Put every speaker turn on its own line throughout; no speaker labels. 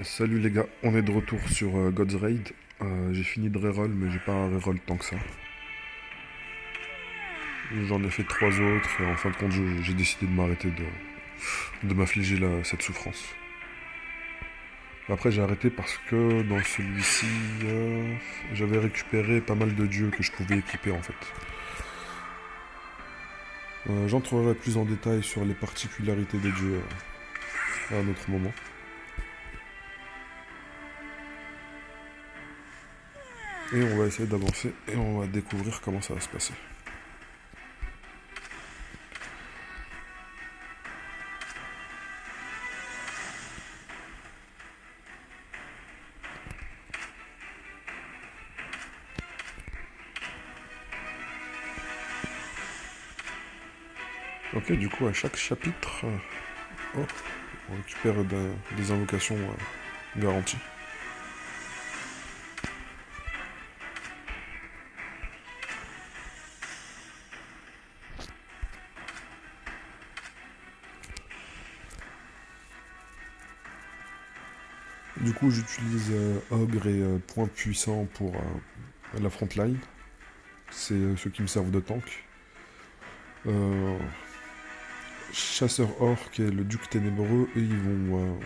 Salut les gars, on est de retour sur God's Raid. J'ai fini de reroll, mais j'ai pas reroll tant que ça. J'en ai fait trois autres, et en fin de compte, j'ai décidé de m'arrêter de m'affliger cette souffrance. Après, j'ai arrêté parce que dans celui-ci, j'avais récupéré pas mal de dieux que je pouvais équiper en fait. J'entrerai plus en détail sur les particularités des dieux à un autre moment. Et on va essayer d'avancer et on va découvrir comment ça va se passer. Ok, du coup, à chaque chapitre, oh, on récupère des invocations garanties. Du coup, j'utilise Ogre et Point Puissant pour la frontline. C'est ceux qui me servent de tank. Euh, Chasseur Orc et le Duc Ténébreux, eux, ils vont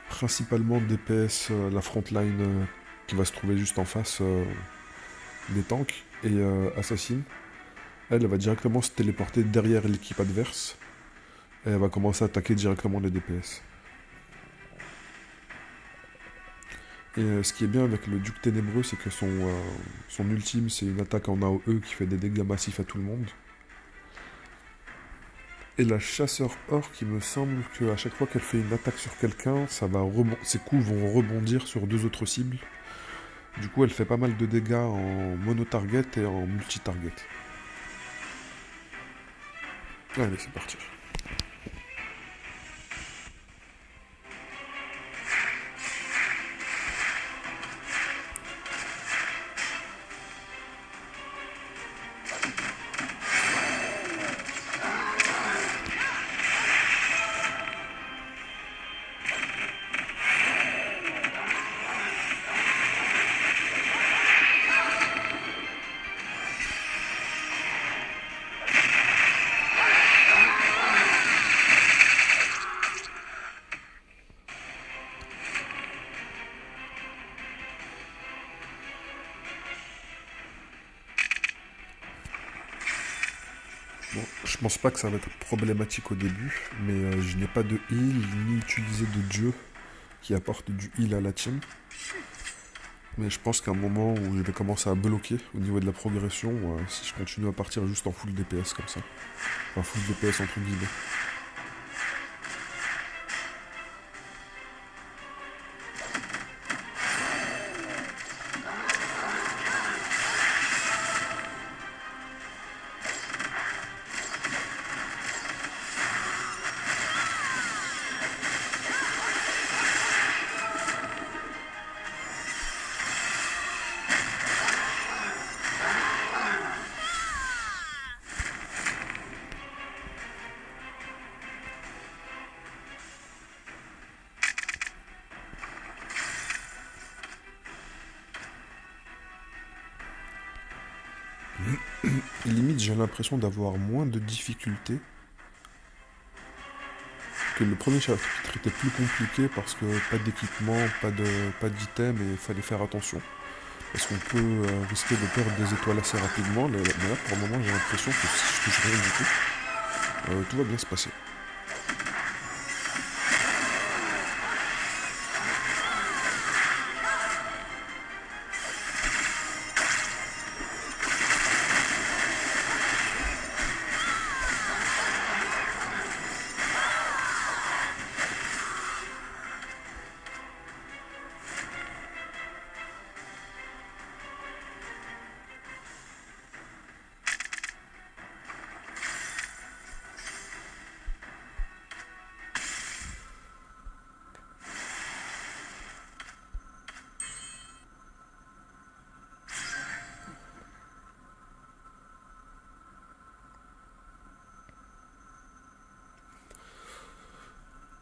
principalement DPS la frontline qui va se trouver juste en face des tanks. Et Assassin, elle va directement se téléporter derrière l'équipe adverse. Et elle va commencer à attaquer directement les DPS. Et ce qui est bien avec le Duc Ténébreux, c'est que son ultime, c'est une attaque en AOE qui fait des dégâts massifs à tout le monde. Et la chasseur orc, il me semble qu'à chaque fois qu'elle fait une attaque sur quelqu'un, ses coups vont rebondir sur deux autres cibles. Du coup, elle fait pas mal de dégâts en mono-target et en multi-target. Allez, c'est parti. Bon, je pense pas que ça va être problématique au début, mais je n'ai pas de heal ni utilisé de dieu qui apporte du heal à la team. Mais je pense qu'à un moment où je vais commencer à bloquer au niveau de la progression, si je continue à partir juste en full DPS comme ça. Enfin, full DPS entre guillemets. Limite, j'ai l'impression d'avoir moins de difficultés que le premier chapitre était plus compliqué parce que pas d'équipement, pas d'item et il fallait faire attention. Parce qu'on peut risquer de perdre des étoiles assez rapidement, mais là pour le moment j'ai l'impression que si je touche rien du tout va bien se passer.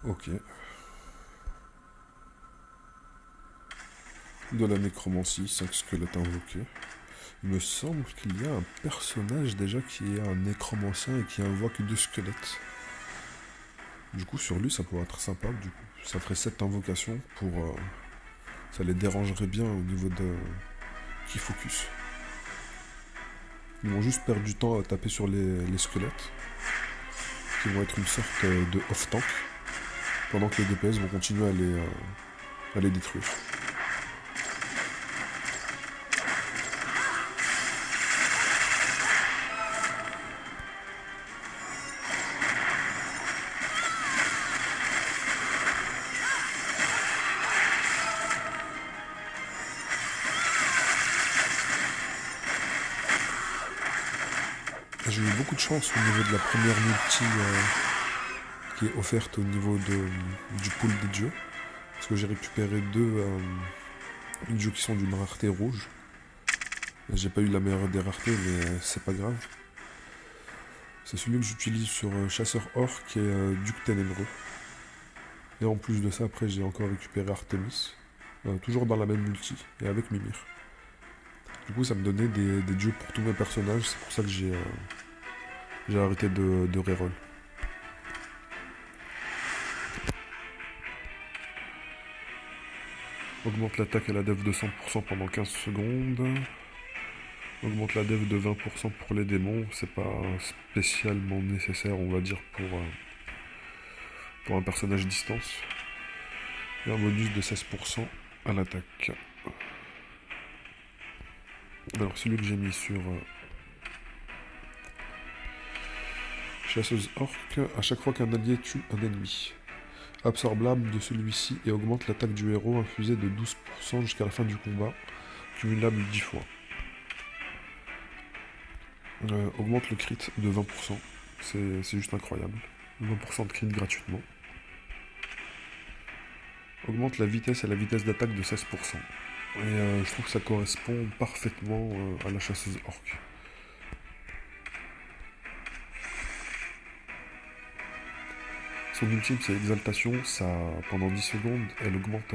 Ok. De la nécromancie, 5 squelettes invoqués. Il me semble qu'il y a un personnage déjà qui est un nécromancien et qui invoque 2 squelettes. Du coup, sur lui, ça pourrait être sympa. Du coup, ça ferait 7 invocations pour... ça les dérangerait bien au niveau de... qui focus. Ils vont juste perdre du temps à taper sur les squelettes, qui vont être une sorte de off-tank, pendant que les DPS vont continuer à les détruire. J'ai eu beaucoup de chance au niveau de la première multi qui est offerte au niveau du pool des dieux. Parce que j'ai récupéré deux dieux qui sont d'une rareté rouge. J'ai pas eu la meilleure des raretés, mais c'est pas grave. C'est celui que j'utilise sur Chasseur Orc et Duc Ténébreux. Et en plus de ça, après j'ai encore récupéré Artemis. Toujours dans la même multi, et avec Mimir. Du coup, ça me donnait des dieux pour tous mes personnages, c'est pour ça que j'ai arrêté de reroll. Augmente l'attaque et la def de 100% pendant 15 secondes. Augmente la def de 20% pour les démons, c'est pas spécialement nécessaire, on va dire, pour un personnage distance. Et un bonus de 16% à l'attaque. Alors celui que j'ai mis sur Chasseuse Orc, à chaque fois qu'un allié tue un ennemi, absorbe l'âme de celui-ci et augmente l'attaque du héros infusée de 12% jusqu'à la fin du combat, cumulable 10 fois. Augmente le crit de 20%, c'est juste incroyable. 20% de crit gratuitement. Augmente la vitesse et la vitesse d'attaque de 16%. Et je trouve que ça correspond parfaitement à la chasseuse orc. Son ultime c'est exaltation, ça, pendant 10 secondes, elle augmente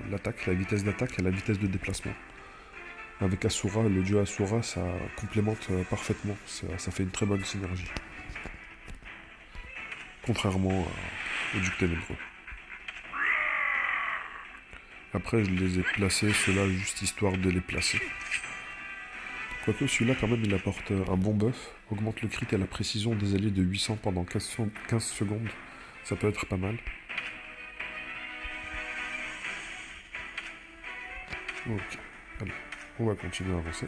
l'attaque, la vitesse d'attaque et la vitesse de déplacement. Avec Asura, le dieu Asura, ça complémente parfaitement, ça fait une très bonne synergie. Contrairement au Duc Ténébreux. Après, je les ai placés, ceux-là, juste histoire de les placer. Quoique celui-là, quand même, il apporte un bon buff. Augmente le crit et la précision des alliés de 800 pendant 15 secondes. Ça peut être pas mal. Ok, allez, on va continuer à avancer.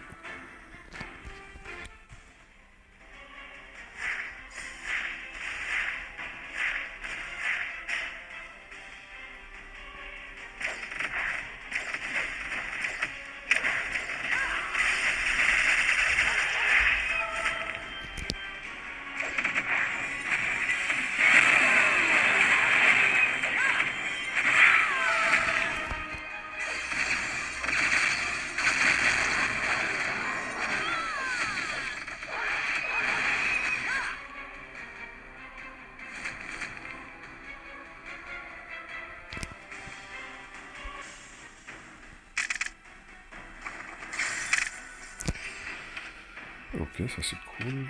Ok, ça c'est cool.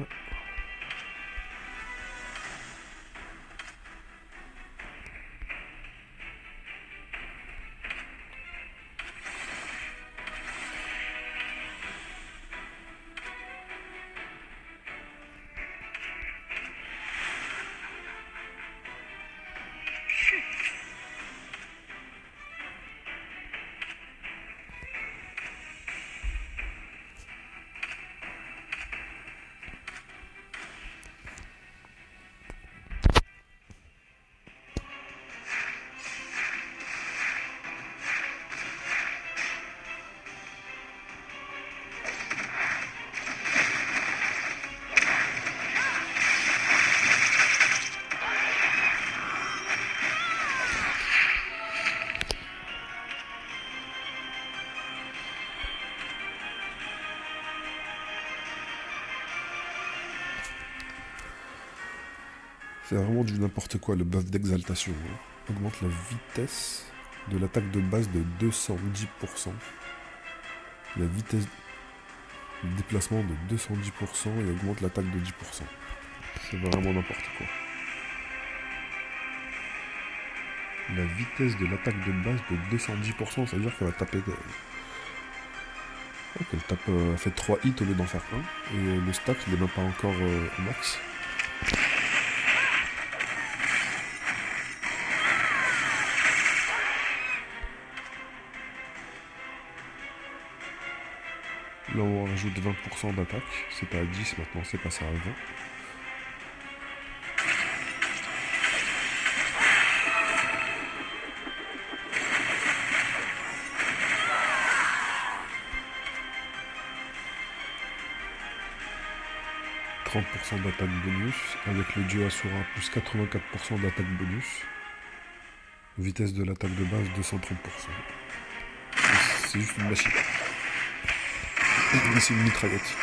C'est vraiment du n'importe quoi le buff d'exaltation. Augmente la vitesse de l'attaque de base de 210%. La vitesse de déplacement de 210% et augmente l'attaque de 10%. C'est vraiment n'importe quoi. La vitesse de l'attaque de base de 210%, ça veut dire qu'elle va taper... Elle tape, elle fait 3 hits au lieu d'en faire un. Et le stack, il est même pas encore au max. Là, on rajoute 20% d'attaque. C'était à 10, maintenant c'est passé à 20. « 30% d'attaque bonus, avec le dieu Asura plus 84% d'attaque bonus. Vitesse de l'attaque de base 230%. C'est juste une machine. Et c'est une mitraillette.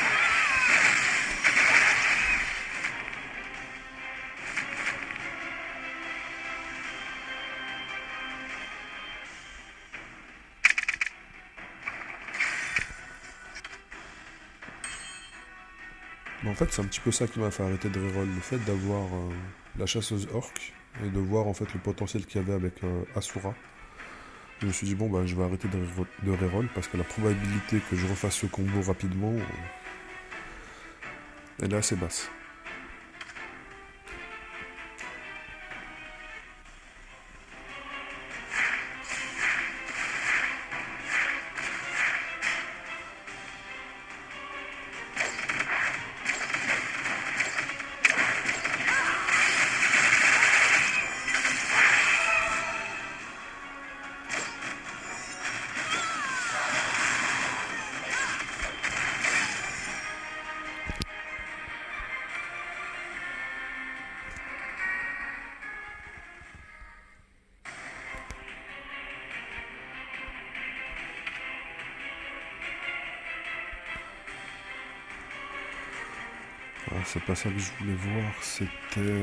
Mais en fait, c'est un petit peu ça qui m'a fait arrêter de reroll. Le fait d'avoir la chasseuse orc et de voir en fait le potentiel qu'il y avait avec Asura. Je me suis dit, bon, bah, je vais arrêter de reroll parce que la probabilité que je refasse ce combo rapidement, elle est assez basse. Ah, c'est pas ça que je voulais voir, c'était...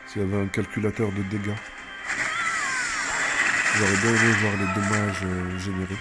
s'il y avait un calculateur de dégâts. J'aurais bien aimé voir les dommages générés.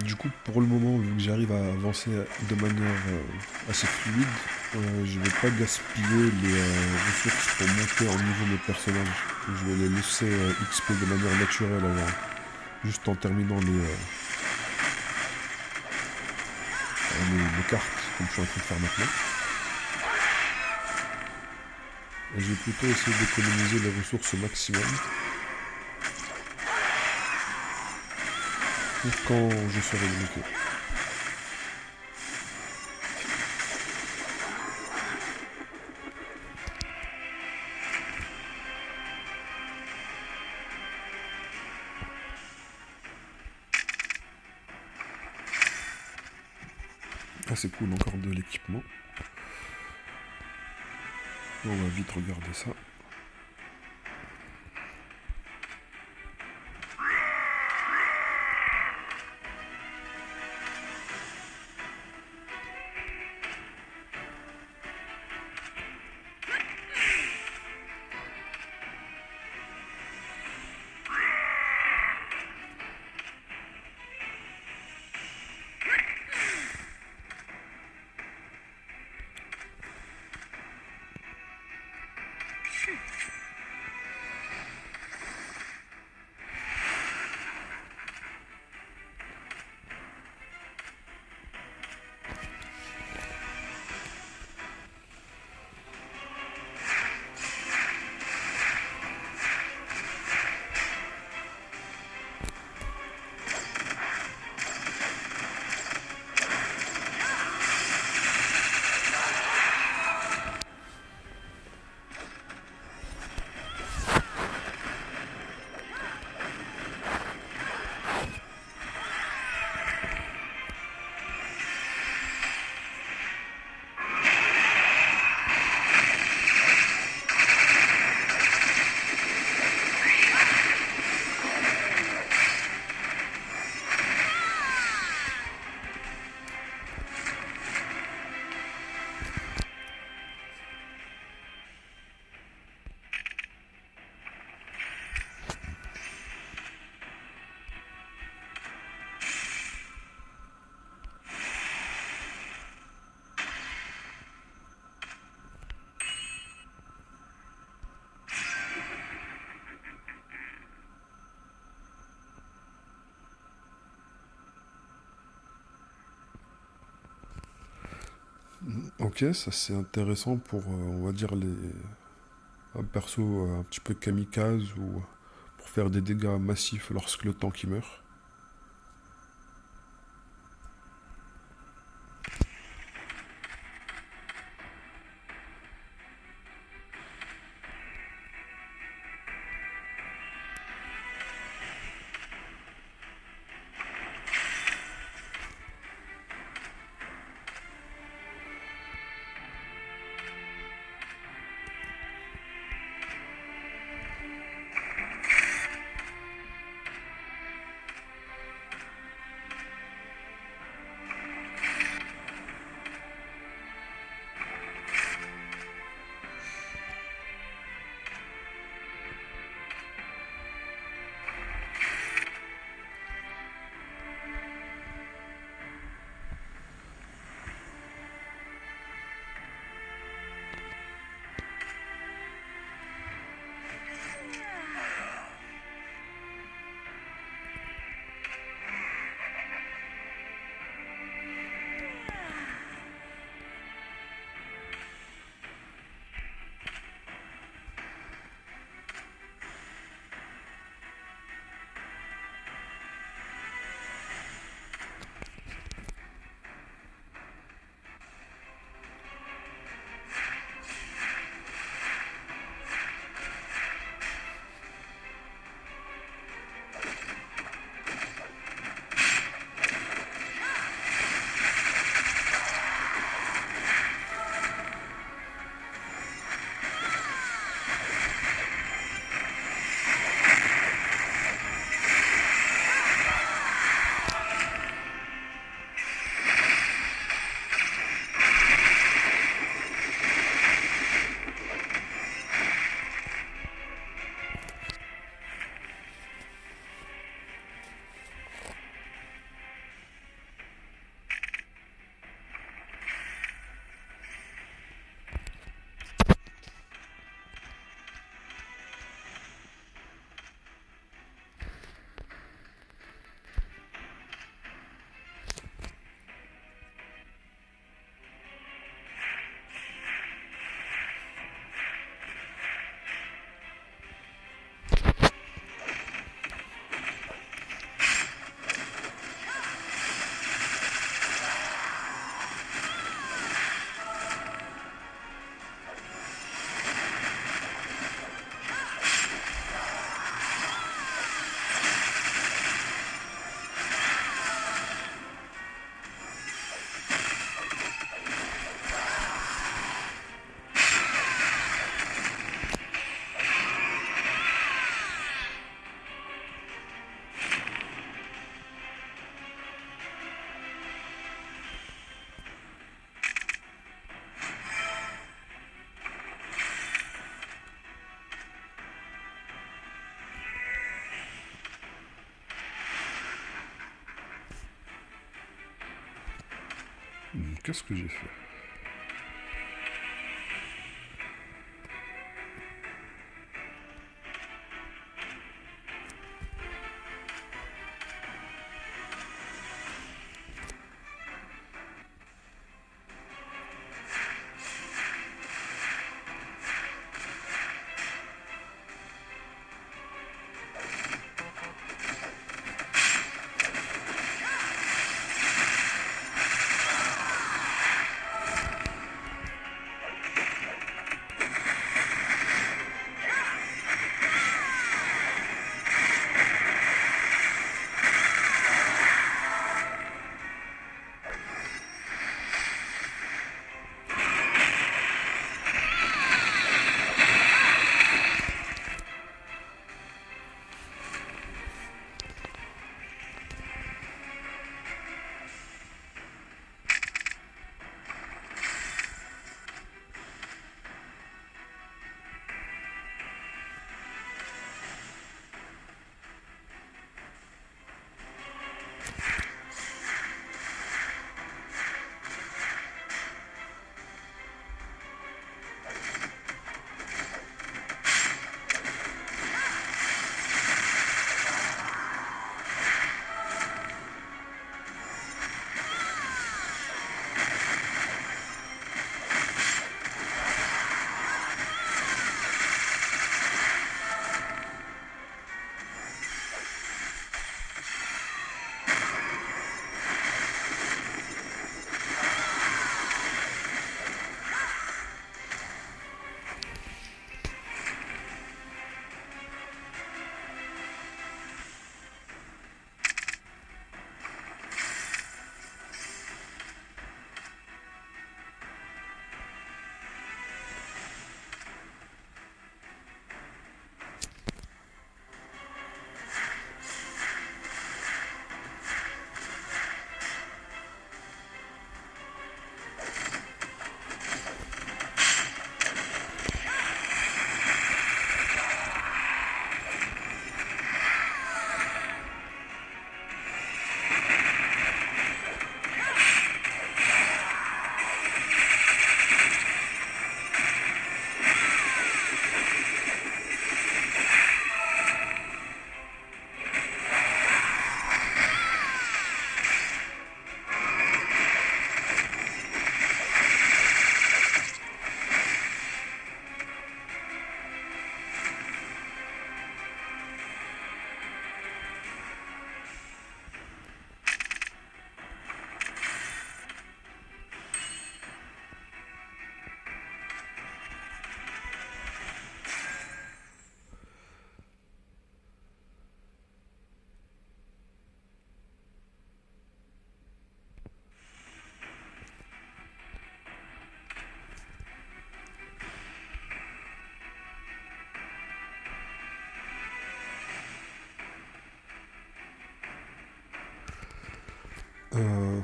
Du coup, pour le moment, vu que j'arrive à avancer de manière assez fluide, je vais pas gaspiller les ressources pour monter en niveau mes personnages. Je vais les laisser XP de manière naturelle avant, juste en terminant les cartes, comme je suis en train de faire maintenant. Et je vais plutôt essayer d'économiser les ressources au maximum. Pour quand je serai limité. Ah, c'est cool, encore de l'équipement. On va vite regarder ça. Ok, ça c'est intéressant pour, on va dire, les un perso un petit peu kamikaze ou pour faire des dégâts massifs lorsque le tank y meurt. Qu'est-ce que j'ai fait?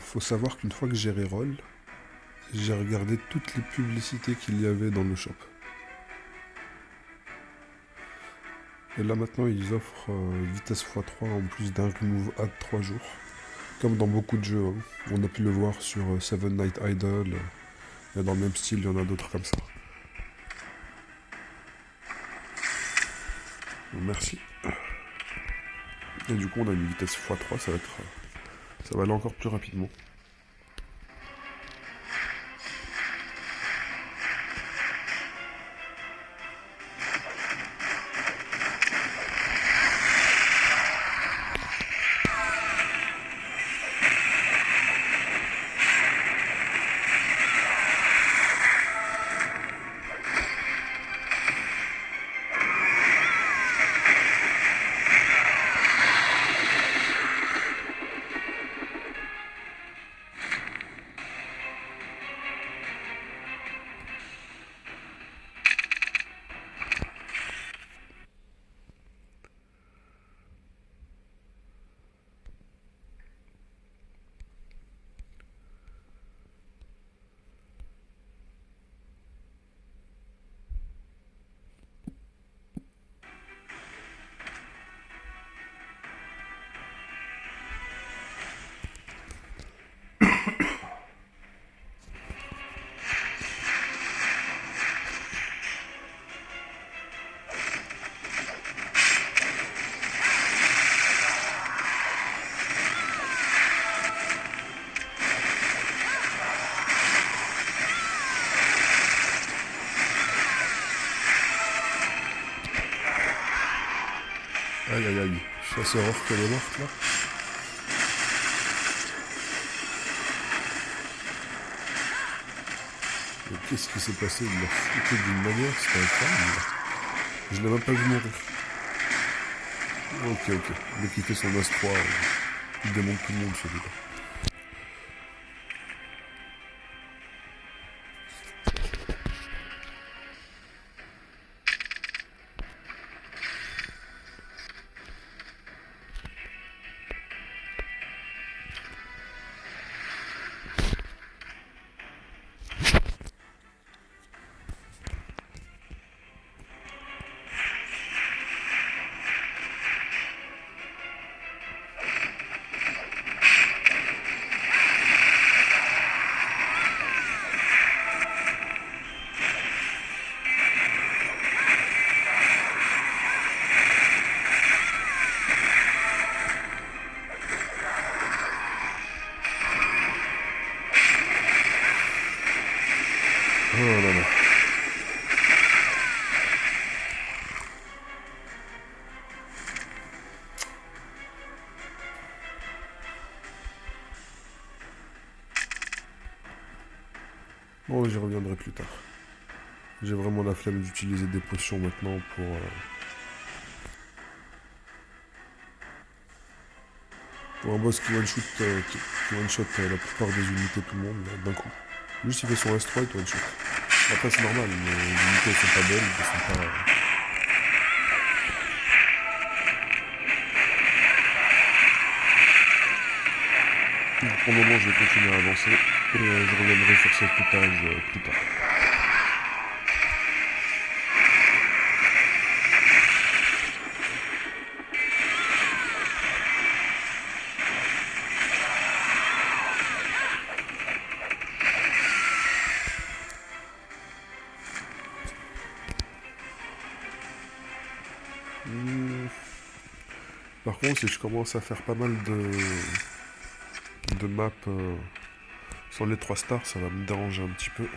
Faut savoir qu'une fois que j'ai reroll, j'ai regardé toutes les publicités qu'il y avait dans le shop. Et là maintenant ils offrent vitesse x3 en plus d'un remove ad 3 jours. Comme dans beaucoup de jeux, hein. On a pu le voir sur Seven Night Idol. Et dans le même style, il y en a d'autres comme ça. Merci. Et du coup on a une vitesse x3, ça va aller encore plus rapidement. Aïe aïe aïe, chasseur qu'elle est morte là. Mais qu'est-ce qui s'est passé? Il l'a foutu d'une manière, c'était incroyable. Je l'ai même pas vu mourir. Ok. Dès qu'il fait son As-3, il démonte tout le monde celui-là. Oh là là. Bon, j'y reviendrai plus tard. J'ai vraiment la flemme d'utiliser des potions maintenant pour un boss qui one-shot la plupart des unités, tout le monde, d'un coup. Juste il fait son S3 et tout one-shot. Après c'est normal, mais les unités elles sont pas belles, elles sont pas... Donc, pour le moment je vais continuer à avancer et je reviendrai sur cet étage plus tard. Par contre, si je commence à faire pas mal de maps sur les 3 stars, ça va me déranger un petit peu.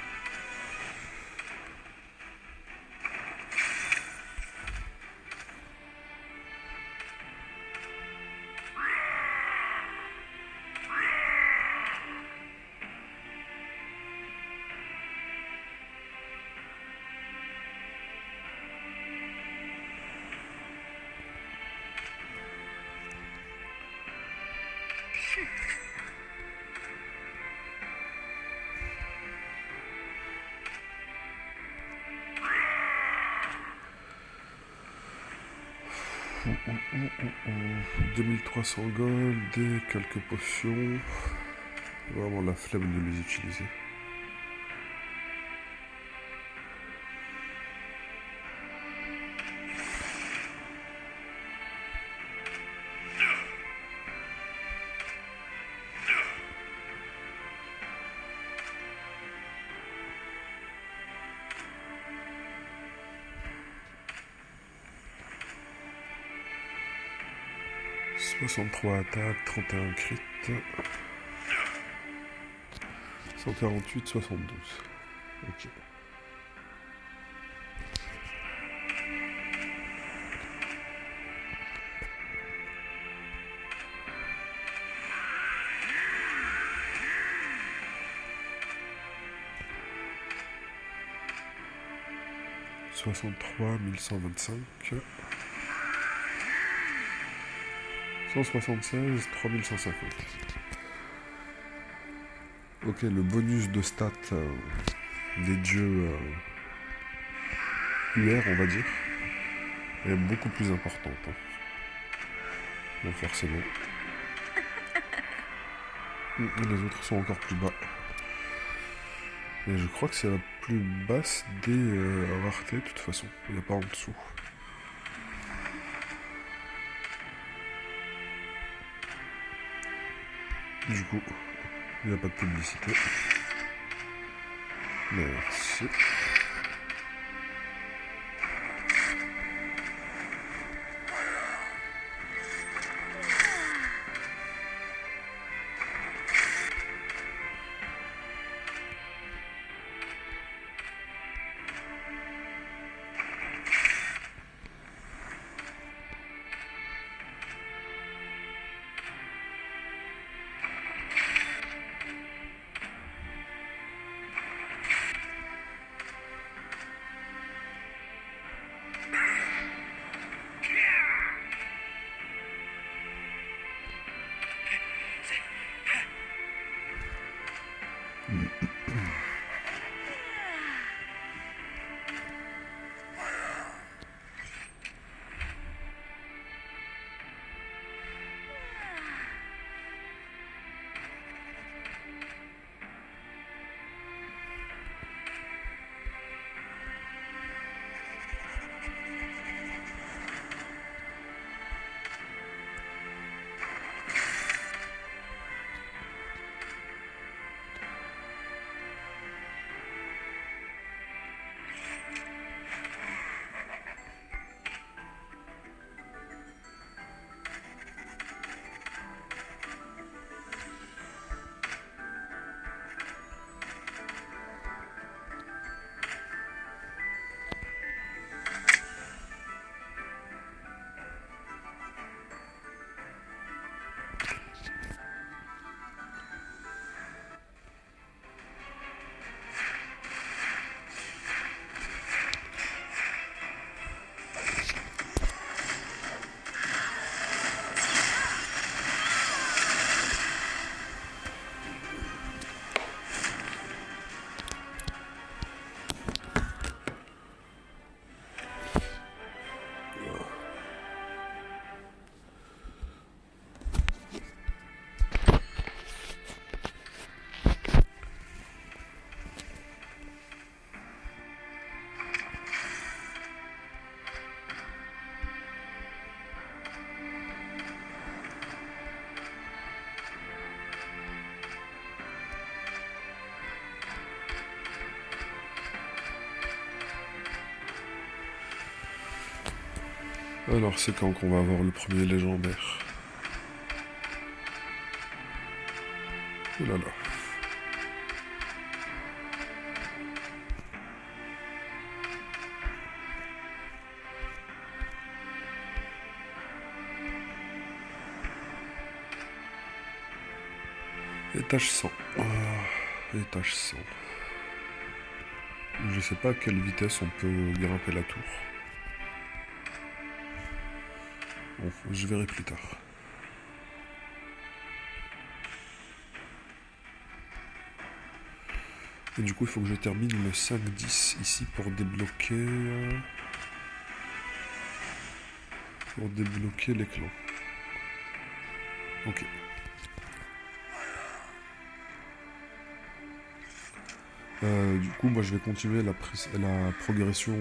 Mmh. 2300 gold et quelques potions. Vraiment la flemme de les utiliser. « 63 attaques, 31 crit, 148, 72. Ok. « 63, 1125. 176, 3150. Ok, le bonus de stats des dieux UR, on va dire, est beaucoup plus importante. Hein. Donc forcément. Les autres sont encore plus bas. Et je crois que c'est la plus basse des raretés, de toute façon. Il n'y a pas en dessous. Du coup, il n'y a pas de publicité. Merci. Alors c'est quand qu'on va avoir le premier légendaire? Oh là là. Étage 100. Étage 100. Je sais pas à quelle vitesse on peut grimper la tour. Bon, je verrai plus tard. Et du coup, il faut que je termine le 5-10 ici pour débloquer... les clans. Ok. Du coup, moi, je vais continuer la progression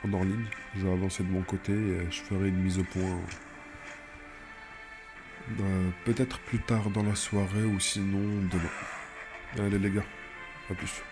en hors ligne. Je vais avancer de mon côté et je ferai une mise au point peut-être plus tard dans la soirée ou sinon demain. Allez les gars, à plus.